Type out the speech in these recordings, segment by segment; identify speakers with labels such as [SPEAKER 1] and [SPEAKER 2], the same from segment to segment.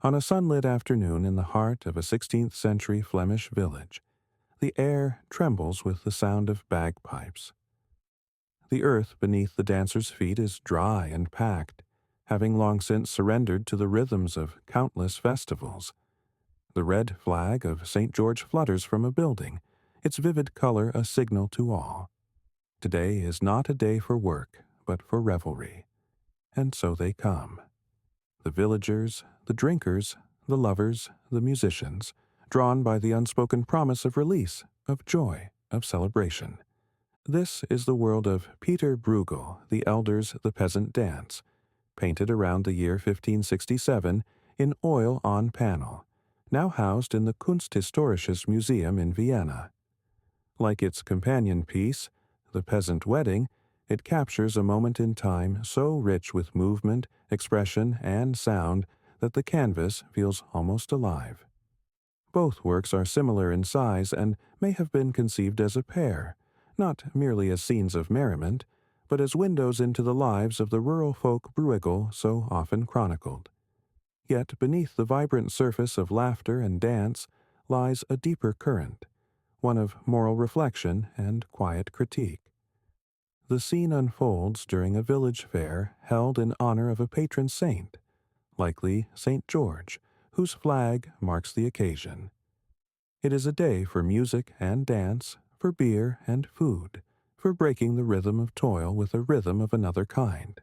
[SPEAKER 1] On a sunlit afternoon in the heart of a 16th-century Flemish village, the air trembles with the sound of bagpipes. The earth beneath the dancers' feet is dry and packed, having long since surrendered to the rhythms of countless festivals. The red flag of St. George flutters from a building, its vivid color a signal to all. Today is not a day for work, but for revelry. And so they come. The villagers, the drinkers, the lovers, the musicians, drawn by the unspoken promise of release, of joy, of celebration. This is the world of Peter Bruegel, the Elder's The Peasant Dance, painted around the year 1567 in oil on panel, now housed in the Kunsthistorisches Museum in Vienna. Like its companion piece, The Peasant Wedding, it captures a moment in time so rich with movement, expression, and sound that the canvas feels almost alive. Both works are similar in size and may have been conceived as a pair, not merely as scenes of merriment, but as windows into the lives of the rural folk Bruegel so often chronicled. Yet beneath the vibrant surface of laughter and dance lies a deeper current, one of moral reflection and quiet critique. The scene unfolds during a village fair held in honor of a patron saint, likely St. George, whose flag marks the occasion. It is a day for music and dance, for beer and food, for breaking the rhythm of toil with a rhythm of another kind.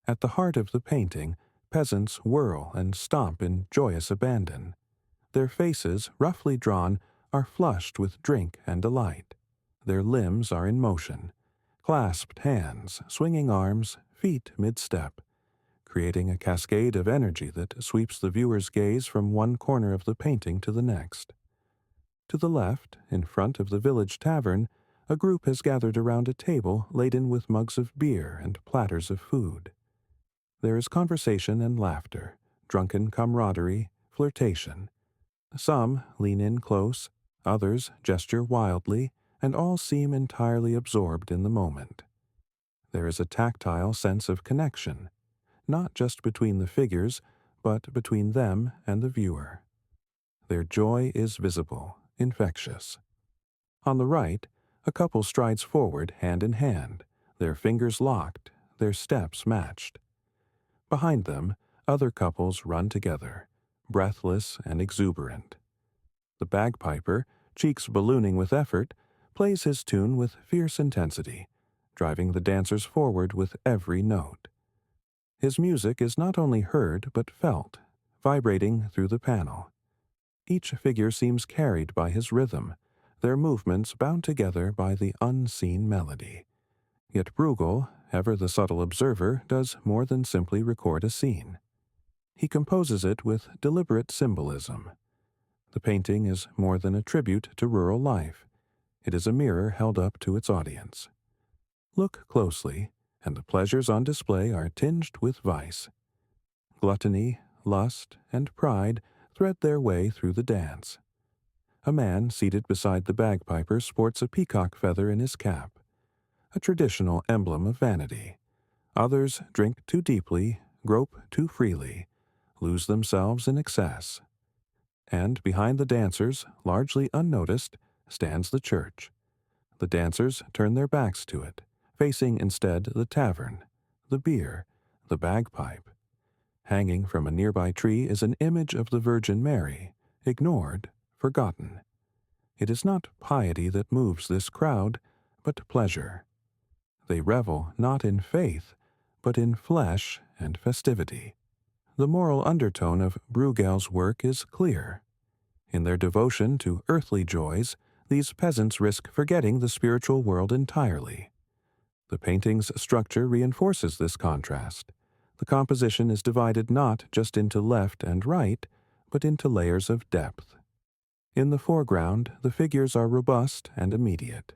[SPEAKER 1] At the heart of the painting, peasants whirl and stomp in joyous abandon. Their faces, roughly drawn, are flushed with drink and delight. Their limbs are in motion, clasped hands, swinging arms, feet mid-step, creating a cascade of energy that sweeps the viewer's gaze from one corner of the painting to the next. To the left, in front of the village tavern, a group has gathered around a table laden with mugs of beer and platters of food. There is conversation and laughter, drunken camaraderie, flirtation. Some lean in close, others gesture wildly, and all seem entirely absorbed in the moment. There is a tactile sense of connection, not just between the figures, but between them and the viewer. Their joy is visible, infectious. On the right, a couple strides forward hand in hand, their fingers locked, their steps matched. Behind them, other couples run together, breathless and exuberant. The bagpiper, cheeks ballooning with effort, plays his tune with fierce intensity, driving the dancers forward with every note. His music is not only heard but felt, vibrating through the panel. Each figure seems carried by his rhythm, their movements bound together by the unseen melody. Yet Bruegel, ever the subtle observer, does more than simply record a scene. He composes it with deliberate symbolism. The painting is more than a tribute to rural life. It is a mirror held up to its audience. Look closely, and the pleasures on display are tinged with vice. Gluttony, lust, and pride thread their way through the dance. A man seated beside the bagpiper sports a peacock feather in his cap, a traditional emblem of vanity. Others drink too deeply, grope too freely, lose themselves in excess. And behind the dancers, largely unnoticed, stands the church. The dancers turn their backs to it, facing instead the tavern, the beer, the bagpipe. Hanging from a nearby tree is an image of the Virgin Mary, ignored, forgotten. It is not piety that moves this crowd, but pleasure. They revel not in faith, but in flesh and festivity. The moral undertone of Bruegel's work is clear. In their devotion to earthly joys, these peasants risk forgetting the spiritual world entirely. The painting's structure reinforces this contrast. The composition is divided not just into left and right, but into layers of depth. In the foreground, the figures are robust and immediate.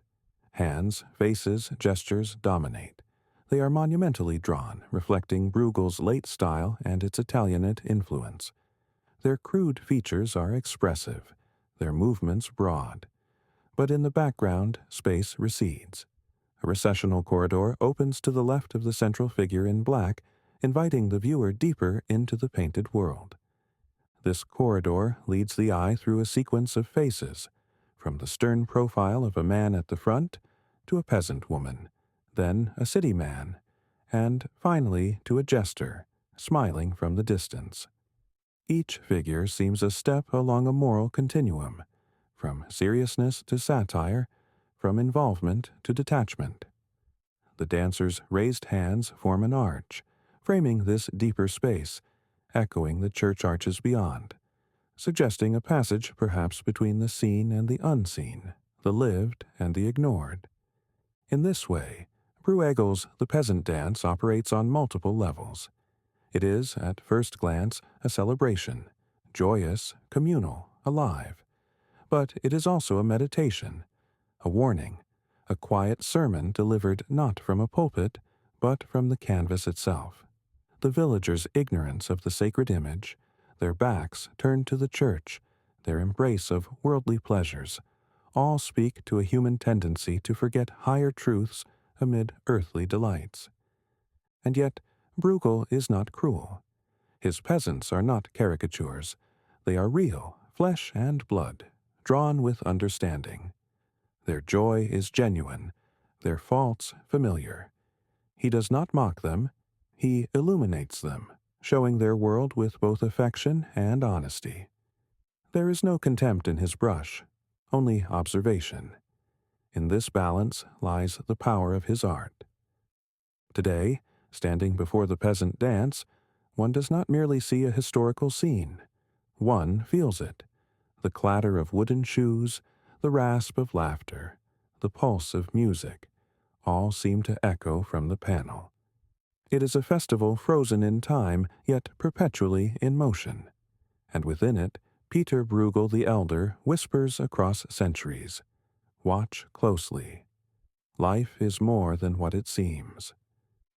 [SPEAKER 1] Hands, faces, gestures dominate. They are monumentally drawn, reflecting Bruegel's late style and its Italianate influence. Their crude features are expressive, their movements broad. But in the background, space recedes. A recessional corridor opens to the left of the central figure in black, inviting the viewer deeper into the painted world. This corridor leads the eye through a sequence of faces, from the stern profile of a man at the front to a peasant woman, then a city man, and finally to a jester, smiling from the distance. Each figure seems a step along a moral continuum, from seriousness to satire, from involvement to detachment. The dancers' raised hands form an arch, framing this deeper space, echoing the church arches beyond, suggesting a passage perhaps between the seen and the unseen, the lived and the ignored. In this way, Bruegel's The Peasant Dance operates on multiple levels. It is, at first glance, a celebration, joyous, communal, alive. But it is also a meditation, a warning, a quiet sermon delivered not from a pulpit, but from the canvas itself. The villagers' ignorance of the sacred image, their backs turned to the church, their embrace of worldly pleasures, all speak to a human tendency to forget higher truths amid earthly delights. And yet, Bruegel is not cruel. His peasants are not caricatures. They are real, flesh and blood, drawn with understanding. Their joy is genuine, their faults familiar. He does not mock them, he illuminates them, showing their world with both affection and honesty. There is no contempt in his brush, only observation. In this balance lies the power of his art. Today, standing before the peasant dance, one does not merely see a historical scene. One feels it, the clatter of wooden shoes, the rasp of laughter, the pulse of music, all seem to echo from the panel. It is a festival frozen in time, yet perpetually in motion, and within it, Peter Bruegel the Elder whispers across centuries, "Watch closely. Life is more than what it seems."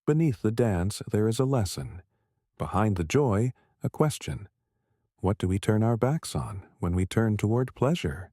[SPEAKER 1] Beneath the dance there is a lesson. Behind the joy, a question. What do we turn our backs on when we turn toward pleasure?